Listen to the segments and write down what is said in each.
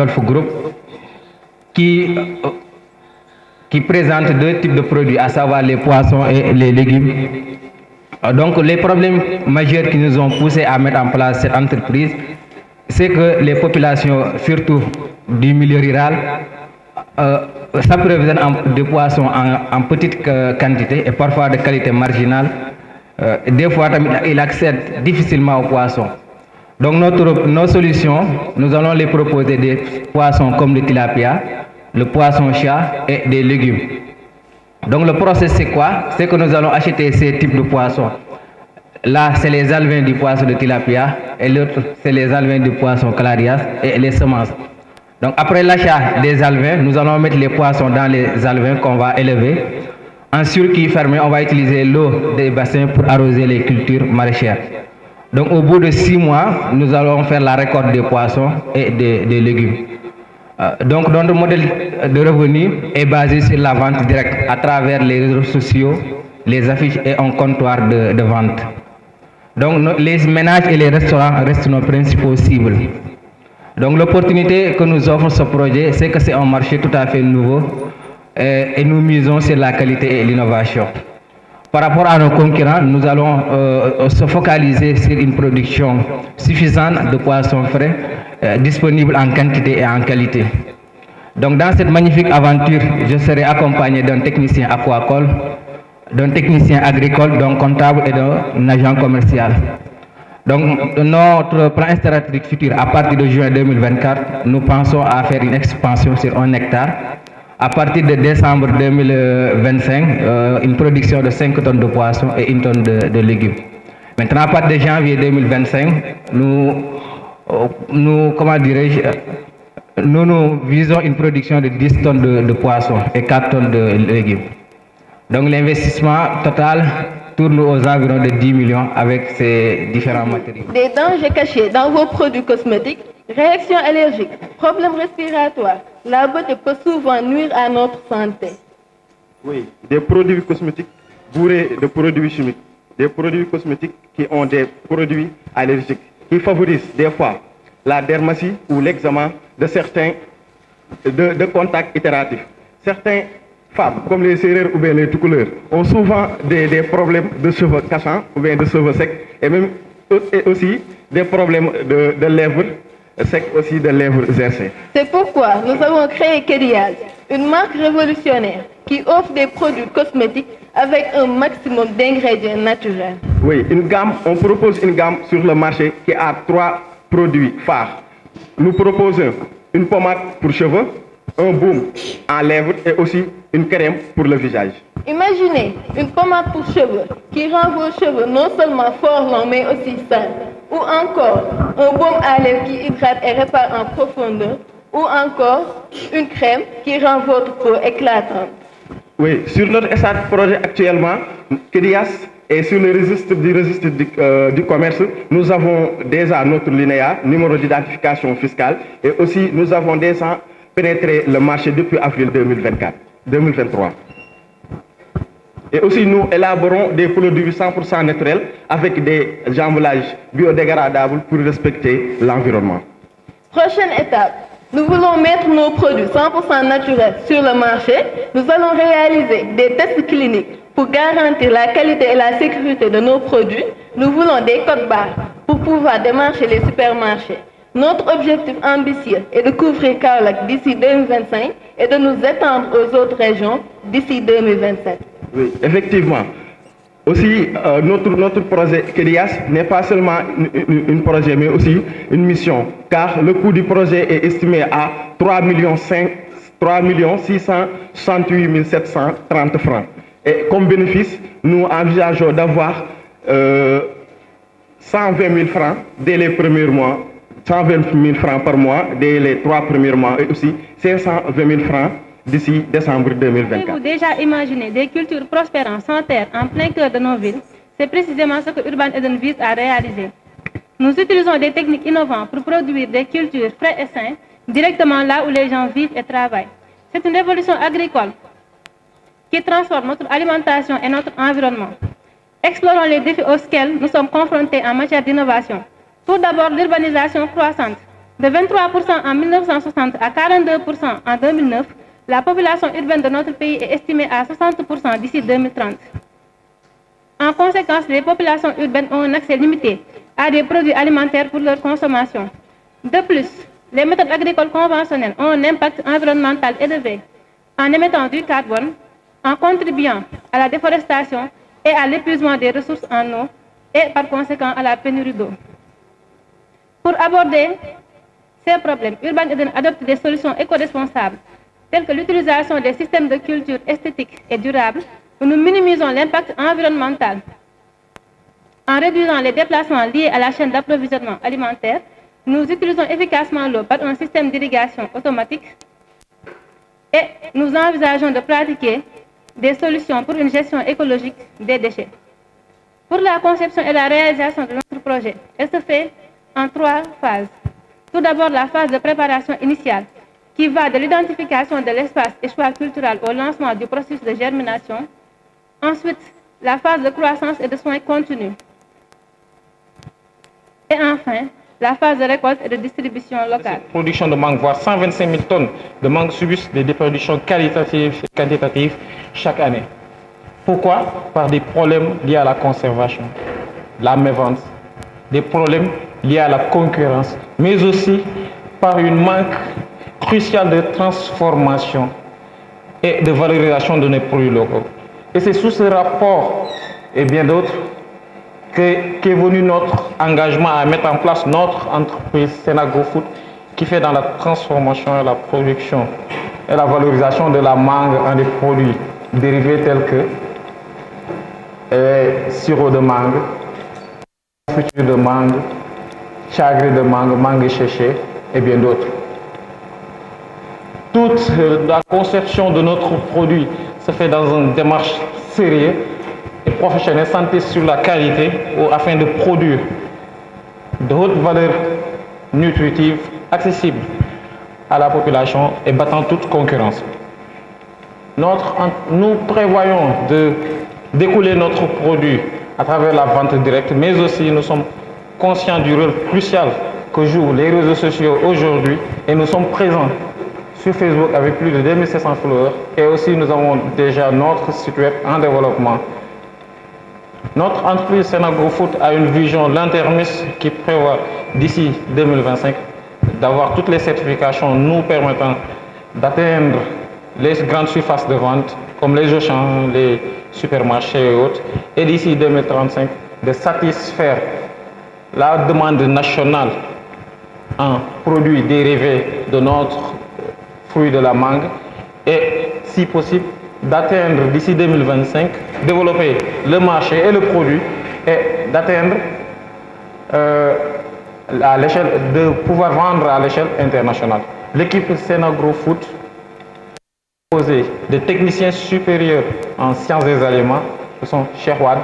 Golf Group qui présente deux types de produits, à savoir les poissons et les légumes. Donc les problèmes majeurs qui nous ont poussé à mettre en place cette entreprise, c'est que les populations, surtout du milieu rural, s'approvisionnent de poissons en petite quantité et parfois de qualité marginale. Des fois, ils accèdent difficilement aux poissons. Donc nos solutions, nous allons les proposer des poissons comme le tilapia, le poisson-chat et des légumes. Donc le process c'est quoi? C'est que nous allons acheter ces types de poissons. Là, c'est les alevins du poisson de tilapia et l'autre, c'est les alevins du poisson clarias et les semences. Donc après l'achat des alevins, nous allons mettre les poissons dans les alevins qu'on va élever. En surcuit fermé, on va utiliser l'eau des bassins pour arroser les cultures maraîchères. Donc au bout de 6 mois, nous allons faire la récolte des poissons et des légumes. Donc notre modèle de revenu est basé sur la vente directe à travers les réseaux sociaux, les affiches et un comptoir de vente. Donc les ménages et les restaurants restent nos principaux cibles. Donc l'opportunité que nous offre ce projet, c'est que c'est un marché tout à fait nouveau et nous misons sur la qualité et l'innovation. Par rapport à nos concurrents, nous allons se focaliser sur une production suffisante de poissons frais, disponibles en quantité et en qualité. Donc dans cette magnifique aventure, je serai accompagné d'un technicien aquacole, d'un technicien agricole, d'un comptable et d'un agent commercial. Donc notre plan stratégique futur, à partir de juin 2024, nous pensons à faire une expansion sur 1 hectare. À partir de décembre 2025, une production de 5 tonnes de poissons et 1 tonne de légumes. Maintenant, à partir de janvier 2025, nous visons une production de 10 tonnes de poissons et 4 tonnes de légumes. Donc l'investissement total tourne aux environs de 10 millions avec ces différents matériaux. Des dangers cachés dans vos produits cosmétiques, réactions allergiques, problèmes respiratoires, la beauté peut souvent nuire à notre santé. Oui, des produits cosmétiques bourrés de produits chimiques, des produits cosmétiques qui ont des produits allergiques, qui favorisent des fois la dermatie ou l'eczéma de certains de contacts itératifs. Certains femmes, comme les serrères ou bien les tout couleurs, ont souvent des problèmes de cheveux cassants ou bien de cheveux secs et même aussi des problèmes de lèvres secs, aussi de lèvres gercées. C'est pourquoi nous avons créé Kedias, une marque révolutionnaire qui offre des produits cosmétiques avec un maximum d'ingrédients naturels. Oui, on propose une gamme sur le marché qui a 3 produits phares. Nous proposons une pommade pour cheveux, un baume en lèvres et aussi une crème pour le visage. Imaginez une pommade pour cheveux qui rend vos cheveux non seulement forts longs mais aussi sains. Ou encore un baume à lèvres qui hydrate et répare en profondeur. Ou encore une crème qui rend votre peau éclatante. Oui, sur notre stade projet actuellement, Kedias et sur le registre du commerce, nous avons déjà notre linéa, numéro d'identification fiscale, et aussi nous avons déjà pénétré le marché depuis avril 2023. Et aussi nous élaborons des produits 100% naturels avec des embalages biodégradables pour respecter l'environnement. Prochaine étape, nous voulons mettre nos produits 100% naturels sur le marché. Nous allons réaliser des tests cliniques pour garantir la qualité et la sécurité de nos produits. Nous voulons des codes barres pour pouvoir démarcher les supermarchés. Notre objectif ambitieux est de couvrir Kaolack d'ici 2025 et de nous étendre aux autres régions d'ici 2027. Oui, effectivement. Aussi, notre projet Kedias n'est pas seulement un projet, mais aussi une mission, car le coût du projet est estimé à 3 668 730 francs. Et comme bénéfice, nous envisageons d'avoir 120 000 francs dès les premiers mois, 120 000 francs par mois dès les 3 premiers mois et aussi 520 000 francs d'ici décembre 2024. Pouvez-vous déjà imaginer des cultures prospérant sans terre en plein cœur de nos villes? C'est précisément ce que Urban Eden vise à réaliser. Nous utilisons des techniques innovantes pour produire des cultures frais et sains directement là où les gens vivent et travaillent. C'est une révolution agricole qui transforme notre alimentation et notre environnement. Explorons les défis auxquels nous sommes confrontés en matière d'innovation. Tout d'abord, l'urbanisation croissante. De 23% en 1960 à 42% en 2009, la population urbaine de notre pays est estimée à 60% d'ici 2030. En conséquence, les populations urbaines ont un accès limité à des produits alimentaires pour leur consommation. De plus, les méthodes agricoles conventionnelles ont un impact environnemental élevé en émettant du carbone, en contribuant à la déforestation et à l'épuisement des ressources en eau et par conséquent à la pénurie d'eau. Pour aborder ces problèmes, Urban Eden adopte des solutions éco-responsables telles que l'utilisation des systèmes de culture esthétiques et durables où nous minimisons l'impact environnemental en réduisant les déplacements liés à la chaîne d'approvisionnement alimentaire. Nous utilisons efficacement l'eau par un système d'irrigation automatique et nous envisageons de pratiquer des solutions pour une gestion écologique des déchets. Pour la conception et la réalisation de notre projet, elle se fait en 3 phases. Tout d'abord, la phase de préparation initiale, qui va de l'identification de l'espace et choix culturel au lancement du processus de germination. Ensuite, la phase de croissance et de soins continus. Et enfin, la phase de récolte et de distribution locale. Cette production de mangue, voire 125 000 tonnes de mangue subissent des déperditions qualitatives et quantitatives chaque année. Pourquoi? Par des problèmes liés à la conservation, la mévente, des problèmes liés à la concurrence, mais aussi par une manque cruciale de transformation et de valorisation de nos produits locaux. Et c'est sous ce rapport et bien d'autres qu'est venu notre engagement à mettre en place notre entreprise Senagrofood qui fait dans la transformation et la production et la valorisation de la mangue en des produits dérivés tels que sirop de mangue, confiture de mangue, chagri de mangue, mangue séchée et bien d'autres. Toute la conception de notre produit se fait dans une démarche sérieuse et professionnelle centrée sur la qualité afin de produire de hautes valeurs nutritives accessibles à la population et battant toute concurrence. Nous prévoyons d'écouler notre produit à travers la vente directe, mais aussi nous sommes conscients du rôle crucial que jouent les réseaux sociaux aujourd'hui et nous sommes présents sur Facebook avec plus de 2700 followers et aussi nous avons déjà notre site web en développement. Notre entreprise Senagrofood a une vision long-termiste qui prévoit d'ici 2025 d'avoir toutes les certifications nous permettant d'atteindre les grandes surfaces de vente comme les Auchan, les supermarchés et autres, et d'ici 2035 de satisfaire la demande nationale en produits dérivés de notre fruit de la mangue et si possible d'atteindre d'ici 2025, développer le marché et le produit et d'atteindre à l'échelle, de pouvoir vendre à l'échelle internationale. L'équipe Senagrofood est composée de techniciens supérieurs en sciences des aliments, ce sont Cheikh Wad,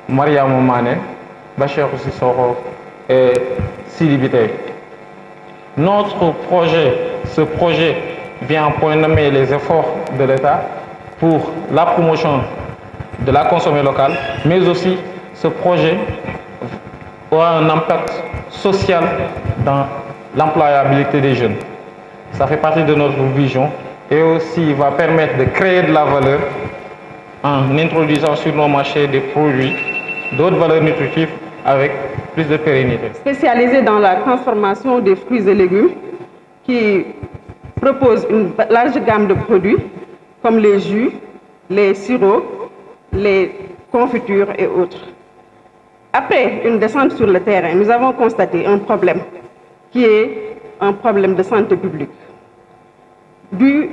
Maria Momane, Bachir Sissoro et Sidi Bitey. Ce projet vient en point nommé les efforts de l'État pour la promotion de la consommation locale, mais aussi ce projet aura un impact social dans l'employabilité des jeunes. Ça fait partie de notre vision et aussi va permettre de créer de la valeur en introduisant sur nos marchés des produits d'autres valeurs nutritives avec plus de pérennité. Spécialisé dans la transformation des fruits et légumes qui propose une large gamme de produits comme les jus, les sirops, les confitures et autres. Après une descente sur le terrain, nous avons constaté un problème qui est un problème de santé publique dû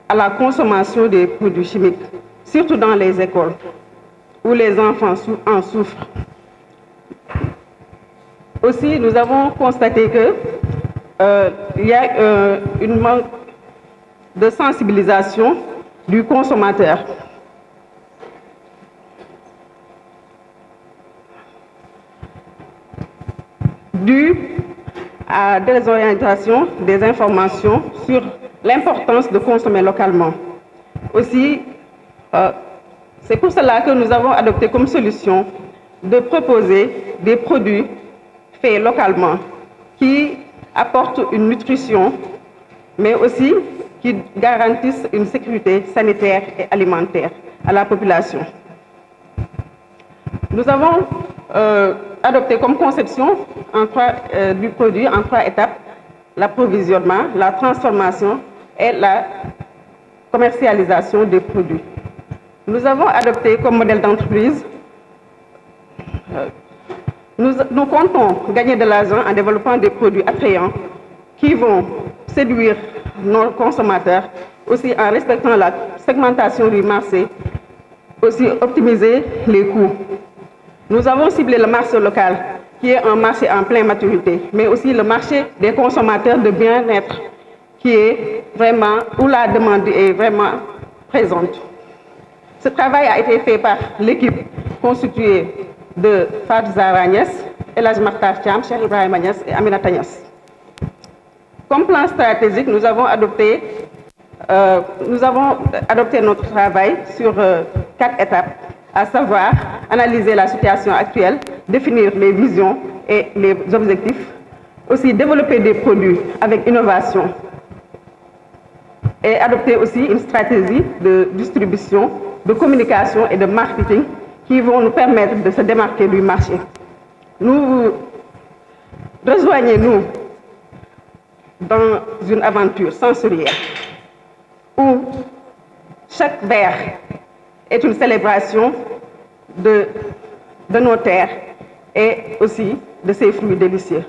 à la consommation des produits chimiques, surtout dans les écoles où les enfants en souffrent. Aussi, nous avons constaté qu'il y a une manque de sensibilisation du consommateur. Dû à des orientations, des informations sur l'importance de consommer localement. Aussi, c'est pour cela que nous avons adopté comme solution de proposer des produits faits localement qui apportent une nutrition, mais aussi qui garantissent une sécurité sanitaire et alimentaire à la population. Nous avons adopté comme conception du produit en 3 étapes: l'approvisionnement, la transformation et la commercialisation des produits. Nous avons adopté comme modèle d'entreprise, nous comptons gagner de l'argent en développant des produits attrayants qui vont séduire nos consommateurs, aussi en respectant la segmentation du marché, aussi optimiser les coûts. Nous avons ciblé le marché local, qui est un marché en pleine maturité, mais aussi le marché des consommateurs de bien-être, qui est vraiment, où la demande est vraiment présente. Ce travail a été fait par l'équipe constituée de Fatou Zahra Niasse, El Hadj Makhtar Thiam, Cheikh Ibrahima Niasse et Aminata Niasse. Comme plan stratégique, nous avons adopté notre travail sur 4 étapes, à savoir analyser la situation actuelle, définir les visions et les objectifs, aussi développer des produits avec innovation et adopter aussi une stratégie de distribution, de communication et de marketing qui vont nous permettre de se démarquer du marché. Rejoignez-nous dans une aventure sensorielle où chaque verre est une célébration de nos terres et aussi de ses fruits délicieux.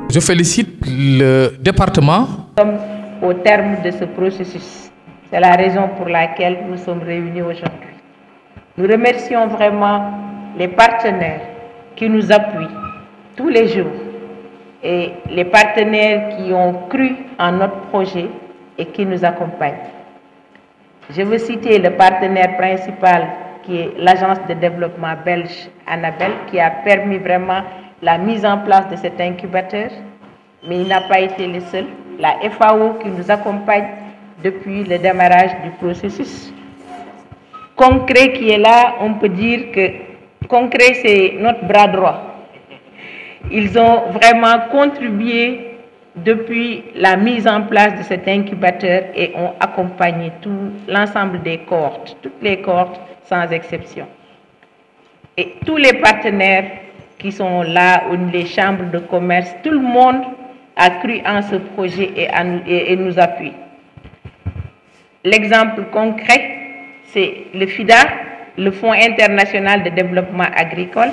Je félicite le département. Nous sommes au terme de ce processus. C'est la raison pour laquelle nous sommes réunis aujourd'hui. Nous remercions vraiment les partenaires qui nous appuient tous les jours et les partenaires qui ont cru en notre projet et qui nous accompagnent. Je veux citer le partenaire principal qui est l'agence de développement belge Annabelle, qui a permis vraiment la mise en place de cet incubateur, mais il n'a pas été le seul. La FAO qui nous accompagne depuis le démarrage du processus. Concret qui est là, on peut dire que Concret, c'est notre bras droit. Ils ont vraiment contribué depuis la mise en place de cet incubateur et ont accompagné l'ensemble des cohortes, toutes les cohortes sans exception. Et tous les partenaires qui sont là, les chambres de commerce, tout le monde a cru en ce projet et nous appuie. L'exemple concret, c'est le FIDA, le Fonds international de développement agricole,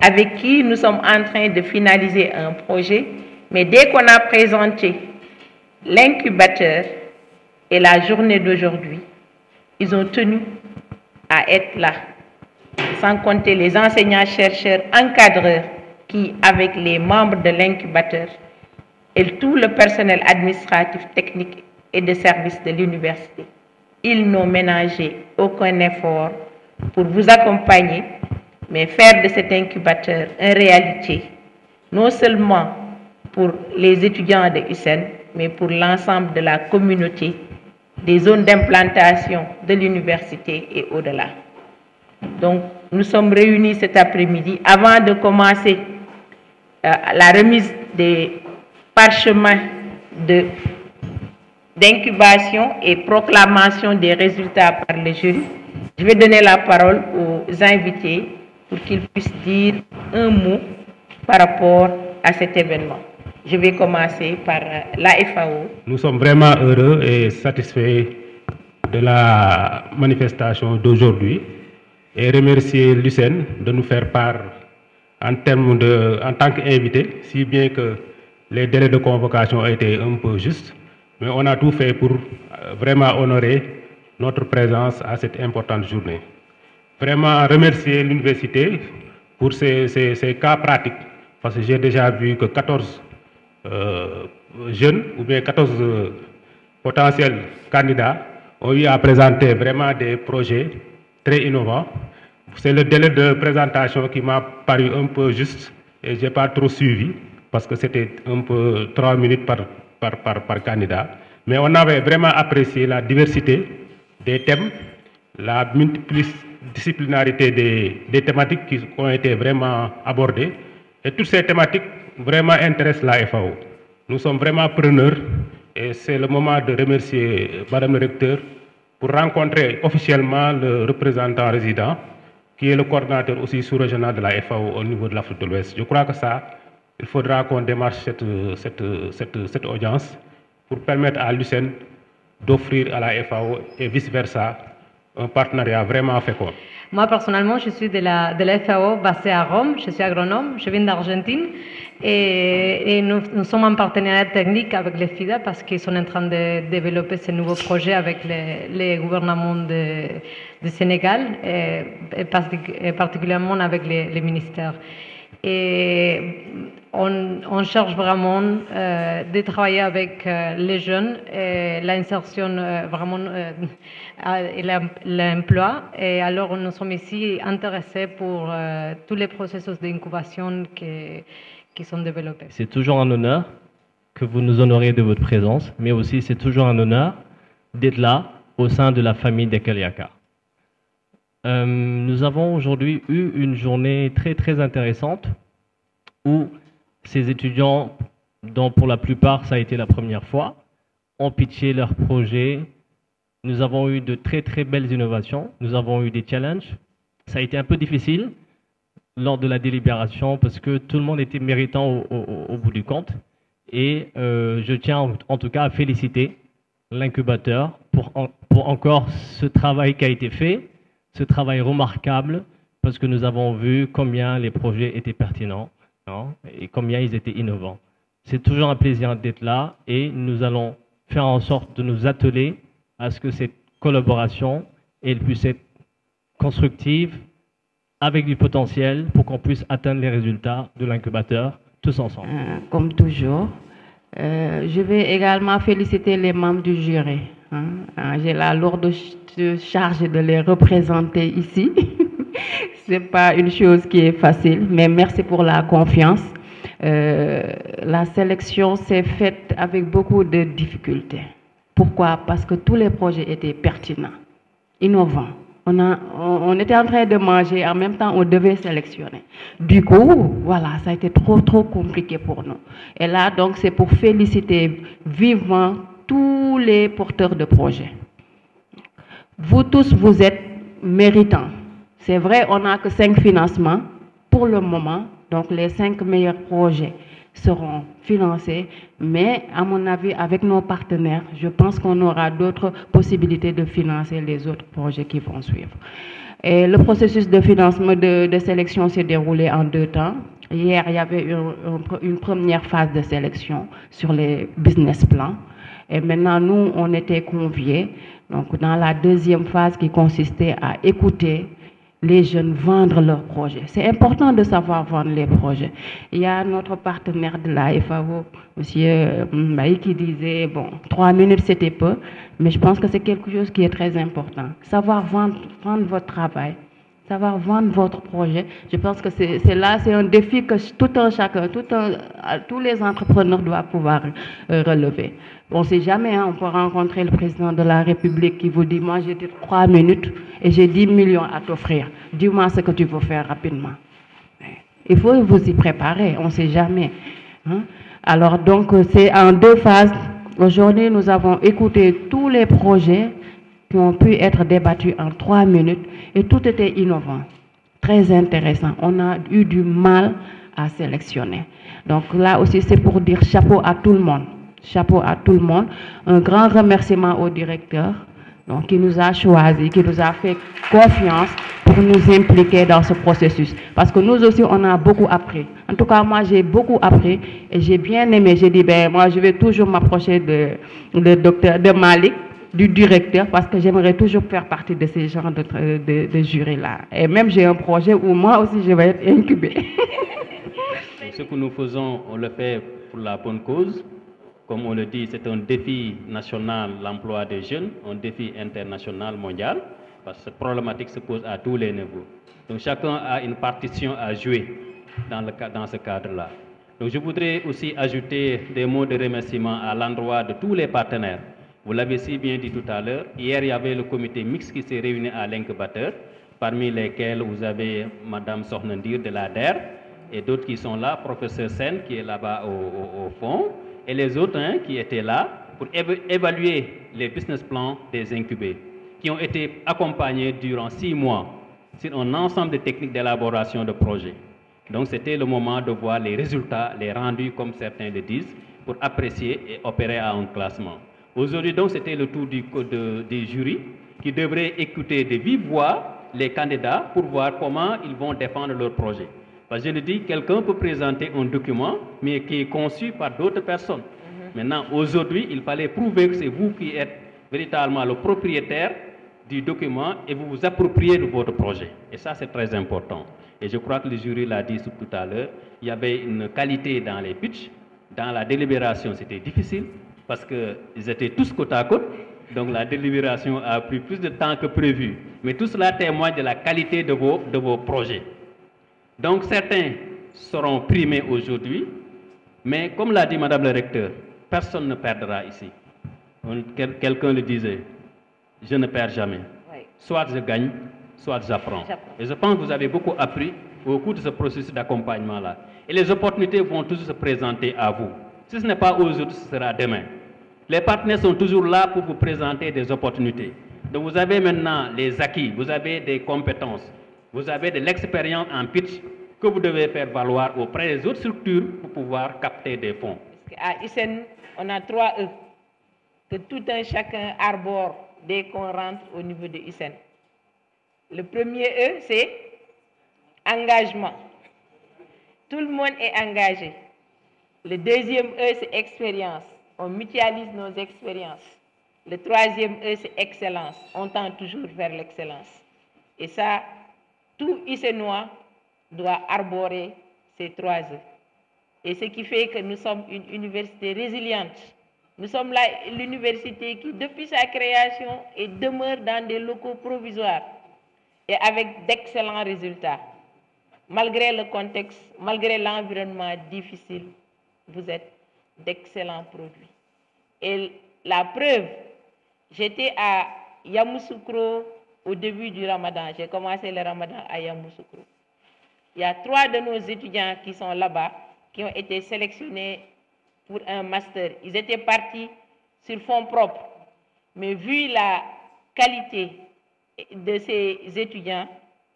avec qui nous sommes en train de finaliser un projet. Mais dès qu'on a présenté l'incubateur et la journée d'aujourd'hui, ils ont tenu à être là. Sans compter les enseignants, chercheurs, encadreurs qui, avec les membres de l'incubateur et tout le personnel administratif, technique et de service de l'université, ils n'ont ménagé aucun effort pour vous accompagner, mais faire de cet incubateur une réalité, non seulement pour les étudiants de USSEN, mais pour l'ensemble de la communauté, des zones d'implantation de l'université et au-delà. Donc, nous sommes réunis cet après-midi avant de commencer la remise des parchemins d'incubation et proclamation des résultats par le jury. Je vais donner la parole aux invités pour qu'ils puissent dire un mot par rapport à cet événement. Je vais commencer par la FAO. Nous sommes vraiment heureux et satisfaits de la manifestation d'aujourd'hui et remercier l'USSEN de nous faire part en tant qu'invité, si bien que les délais de convocation ont été un peu justes, mais on a tout fait pour vraiment honorer notre présence à cette importante journée. Vraiment remercier l'université pour ces cas pratiques, parce que j'ai déjà vu que 14 jeunes ou bien 14 potentiels candidats ont eu à présenter vraiment des projets très innovants. C'est le délai de présentation qui m'a paru un peu juste et je n'ai pas trop suivi parce que c'était un peu 3 minutes par candidat. Mais on avait vraiment apprécié la diversité des thèmes, la multidisciplinarité des thématiques qui ont été vraiment abordées. Et toutes ces thématiques vraiment intéressent la FAO. Nous sommes vraiment preneurs et c'est le moment de remercier Madame le recteur pour rencontrer officiellement le représentant résident qui est le coordinateur aussi sous-régional de la FAO au niveau de l'Afrique de l'Ouest. Je crois que ça, il faudra qu'on démarche cette audience pour permettre à l'UCN d'offrir à la FAO et vice-versa un partenariat vraiment fécond. Moi, personnellement, je suis de la FAO basée à Rome. Je suis agronome, je viens d'Argentine et nous sommes en partenariat technique avec les FIDA parce qu'ils sont en train de développer ce nouveau projet avec les gouvernements du Sénégal et particulièrement avec les ministères. Et on cherche vraiment de travailler avec les jeunes, l'insertion vraiment et l'emploi. Et alors nous sommes ici intéressés pour tous les processus d'incubation qui sont développés. C'est toujours un honneur que vous nous honoriez de votre présence, mais aussi c'est toujours un honneur d'être là au sein de la famille d'Ekeliaka. Nous avons aujourd'hui eu une journée très très intéressante où ces étudiants, dont pour la plupart ça a été la première fois, ont pitché leur projet. Nous avons eu de très très belles innovations, nous avons eu des challenges. Ça a été un peu difficile lors de la délibération parce que tout le monde était méritant au bout du compte. Et je tiens en tout cas à féliciter l'incubateur pour encore ce travail qui a été fait, ce travail remarquable, parce que nous avons vu combien les projets étaient pertinents et combien ils étaient innovants. C'est toujours un plaisir d'être là et nous allons faire en sorte de nous atteler à ce que cette collaboration elle puisse être constructive, avec du potentiel pour qu'on puisse atteindre les résultats de l'incubateur tous ensemble. Comme toujours, je vais également féliciter les membres du jury. J'ai la lourde charge de les représenter ici. Ce n'est pas une chose qui est facile, mais merci pour la confiance. La sélection s'est faite avec beaucoup de difficultés. Pourquoi? Parce que tous les projets étaient pertinents, innovants. On était en train de manger, en même temps on devait sélectionner. Du coup, voilà, ça a été trop compliqué pour nous. Et là, donc, c'est pour féliciter vivement tous les porteurs de projets. Vous tous, vous êtes méritants. C'est vrai, on n'a que 5 financements pour le moment, donc les 5 meilleurs projets seront financés, mais à mon avis, avec nos partenaires, je pense qu'on aura d'autres possibilités de financer les autres projets qui vont suivre. Et le processus de financement de sélection s'est déroulé en 2 temps. Hier, il y avait une première phase de sélection sur les business plans. Et maintenant, nous, on était conviés donc, dans la deuxième phase qui consistait à écouter les jeunes vendre leurs projets. C'est important de savoir vendre les projets. Il y a notre partenaire de la FAO, M. Mbaye, qui disait, bon, 3 minutes c'était peu, mais je pense que c'est quelque chose qui est très important. Savoir vendre votre travail, savoir vendre votre projet, je pense que c'est un défi que tous les entrepreneurs doivent pouvoir relever. On ne sait jamais, on peut rencontrer le président de la République qui vous dit, moi j'ai 3 minutes et j'ai 10 millions à t'offrir. Dis-moi ce que tu veux faire rapidement. Il faut vous y préparer, on ne sait jamais. Alors donc c'est en 2 phases. Aujourd'hui nous avons écouté tous les projets qui ont pu être débattus en 3 minutes et tout était innovant, très intéressant. On a eu du mal à sélectionner. Donc là aussi c'est pour dire chapeau à tout le monde. Chapeau à tout le monde. Un grand remerciement au directeur donc, qui nous a choisis, qui nous a fait confiance pour nous impliquer dans ce processus. Parce que nous aussi, on a beaucoup appris. En tout cas, moi, j'ai beaucoup appris et j'ai bien aimé. J'ai dit, ben, moi, je vais toujours m'approcher de Malik, du directeur, parce que j'aimerais toujours faire partie de ces genres de jurys-là. Et même, j'ai un projet où moi aussi, je vais être incubée. Ce que nous faisons, on le fait pour la bonne cause. Comme on le dit, c'est un défi national, l'emploi des jeunes, un défi international, mondial, parce que cette problématique se pose à tous les niveaux. Donc chacun a une partition à jouer dans ce cadre-là. Donc je voudrais aussi ajouter des mots de remerciement à l'endroit de tous les partenaires Vous l'avez si bien dit tout à l'heure, hier il y avait le comité mixte qui s'est réuni à l'incubateur, parmi lesquels vous avez Madame Sornendir de la DER et d'autres qui sont là, professeur Sen qui est là-bas au fond, et les autres qui étaient là pour évaluer les business plans des incubés, qui ont été accompagnés durant 6 mois sur un ensemble de techniques d'élaboration de projets. Donc c'était le moment de voir les résultats, les rendus comme certains le disent, pour apprécier et opérer à un classement. Aujourd'hui donc c'était le tour des jurys qui devraient écouter de vive voix les candidats pour voir comment ils vont défendre leur projet. Parce que je le dis, quelqu'un peut présenter un document mais qui est conçu par d'autres personnes. Maintenant, aujourd'hui, il fallait prouver que c'est vous qui êtes véritablement le propriétaire du document et vous vous appropriez de votre projet. Et ça, c'est très important. Et je crois que le jury l'a dit tout à l'heure, il y avait une qualité dans les pitchs. Dans la délibération, c'était difficile parce qu'ils étaient tous côte à côte. Donc la délibération a pris plus de temps que prévu. Mais tout cela témoigne de la qualité de vos projets. Donc certains seront primés aujourd'hui. Mais comme l'a dit Madame le recteur, personne ne perdra ici. Quelqu'un le disait, je ne perds jamais. Oui. Soit je gagne, soit j'apprends. Et je pense que vous avez beaucoup appris au cours de ce processus d'accompagnement-là. Et les opportunités vont toujours se présenter à vous. Si ce n'est pas aujourd'hui, ce sera demain. Les partenaires sont toujours là pour vous présenter des opportunités. Donc vous avez maintenant les acquis, vous avez des compétences, vous avez de l'expérience en pitch que vous devez faire valoir auprès des autres structures pour pouvoir capter des fonds. À ISEN, on a 3 E que tout un chacun arbore dès qu'on rentre au niveau de ISEN. Le premier E, c'est engagement. Tout le monde est engagé. Le deuxième E, c'est expérience. On mutualise nos expériences. Le troisième E, c'est excellence. On tend toujours vers l'excellence. Et ça, tout ISENois doit arborer ces 3 E. Et ce qui fait que nous sommes une université résiliente. Nous sommes là, l'université qui, depuis sa création, demeure dans des locaux provisoires et avec d'excellents résultats. Malgré le contexte, malgré l'environnement difficile, vous êtes d'excellents produits. Et la preuve, j'étais à Yamoussoukro au début du Ramadan. J'ai commencé le Ramadan à Yamoussoukro. Il y a 3 de nos étudiants qui sont là-bas, qui ont été sélectionnés pour un master. Ils étaient partis sur fonds propres. Mais vu la qualité de ces étudiants,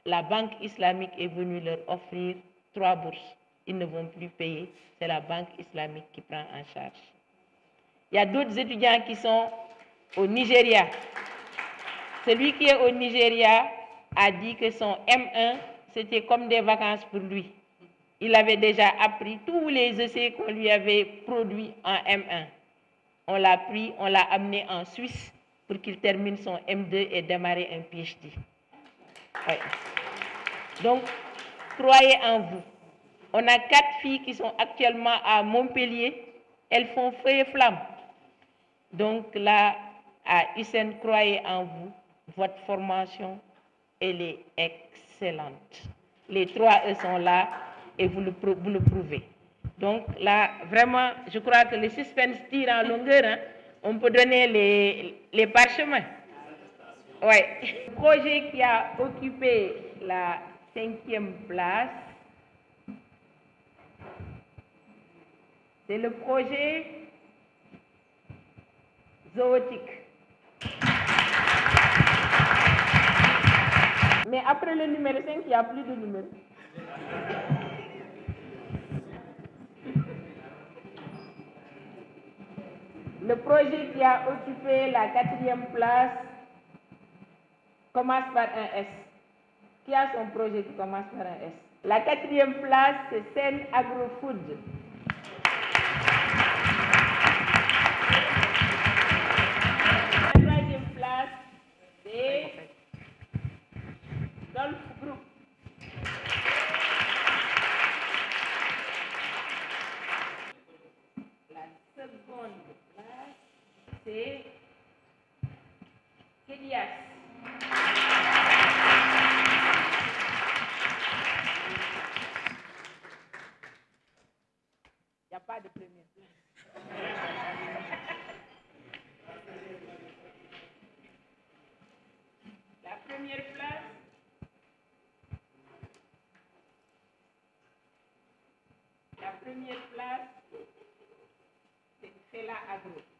la Banque islamique est venue leur offrir 3 bourses. Ils ne vont plus payer. C'est la Banque islamique qui prend en charge. Il y a d'autres étudiants qui sont au Nigeria. Celui qui est au Nigeria a dit que son M1, c'était comme des vacances pour lui. Il avait déjà appris tous les essais qu'on lui avait produits en M1. On l'a pris, on l'a amené en Suisse pour qu'il termine son M2 et démarrer un PhD. Ouais. Donc, croyez en vous. On a 4 filles qui sont actuellement à Montpellier. Elles font feu et flamme. Donc là, à ISEN, croyez en vous. Votre formation, elle est excellente. Les 3 E sont là et vous le prouvez. Donc là, vraiment, je crois que le suspense tire en longueur. Hein. On peut donner les parchemins. Ouais. Le projet qui a occupé la 5e place, c'est le projet zootique. Mais après le numéro 5, il n'y a plus de numéro. Le projet qui a occupé la 4e place commence par un S. Qui a son projet qui commence par un S? La 4e place, c'est Sen Agrofood. La 3e place, c'est Golf Group. La seconde place, c'est Kélias. Il n'y a pas de première place. première place, c'est Fela Agro.